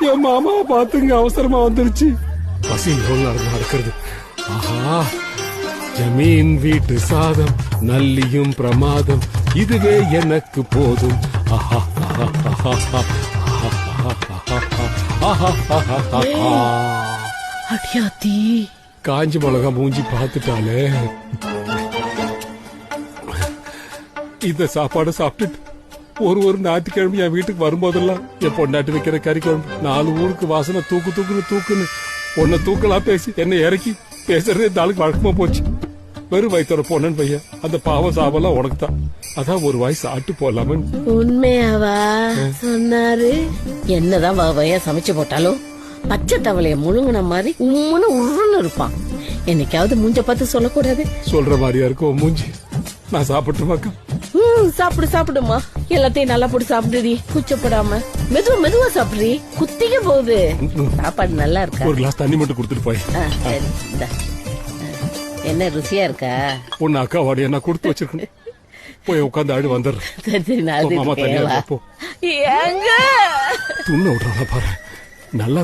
என் மாமா பாத்துங்க அவசரமா வந்துருச்சு. பசி எவ்வளவு நடக்கிறது. ஆஹா, ஜமீன் வீட்டு சாதம் நல்லியும் பிரமாதம், இதுவே எனக்கு போதும். ஆஹா ஆஹா ஆஹா ஆஹா ஆஹா ஆஹா. அடியாத்தி, காஞ்சி மிளகா மூஞ்சி பாத்துட்டாலே. இந்த சாப்பாடு சாப்பிட்டுட்டு ஒரு ஞாயிற்றுக்கிழமை என் வீட்டுக்கு வரும்போதெல்லாம் என் பொண்டாட்டி வைக்கிற கறி குழம்பு 4 ஊருக்கு வாசனை தூக்குன்னு உன்னை தூக்கலாம் பேசி என்னை இறக்கி பேசுறதே இந்த ஆளுக்கு வழக்கமா போச்சு. வெறும் வயிற்றோட பொண்ணன் பையன், அந்த பாவம் சாவெல்லாம் உனக்கு தான். அதான் ஒரு வாய் சாப்பிட்டு போலாம. உண்மையாவா சொன்னாரு? என்னதான் வகையா சமைச்சு போட்டாலும் பச்சை தவளைய முழுங்கின மாதிரி உம்முன்னு உருன்னு இருப்பான். என்னைக்காவது மூஞ்ச பார்த்து சொல்லக்கூடாது. சொல்ற மாதிரியா இருக்கும் மூஞ்சி. நான் சாப்பிட்டுமாக்கா? சாப்பிடுமா, எல்லாத்தையும் நல்லா போட்டு சாப்பிடுடி, கூச்சப்படாம. மெதுவா சாப்பிடுறி, குத்திக்க போகுது. சாப்பாடு நல்லா இருக்கா? ஒரு கிளாஸ் தண்ணி மட்டும் கொடுத்துட்டு போய். சரி, இந்தா. என்ன ருசியா இருக்கா? ஒன்னு அக்கா வாடி நான் கொடுத்து வச்சிருக்கேன். போய் உட்காந்து ஆடி வந்துடுறேன். சரி, நான் மாமா தனியா போ. ஏங்க துண்ண விடுறாங்க பாரு. நல்லா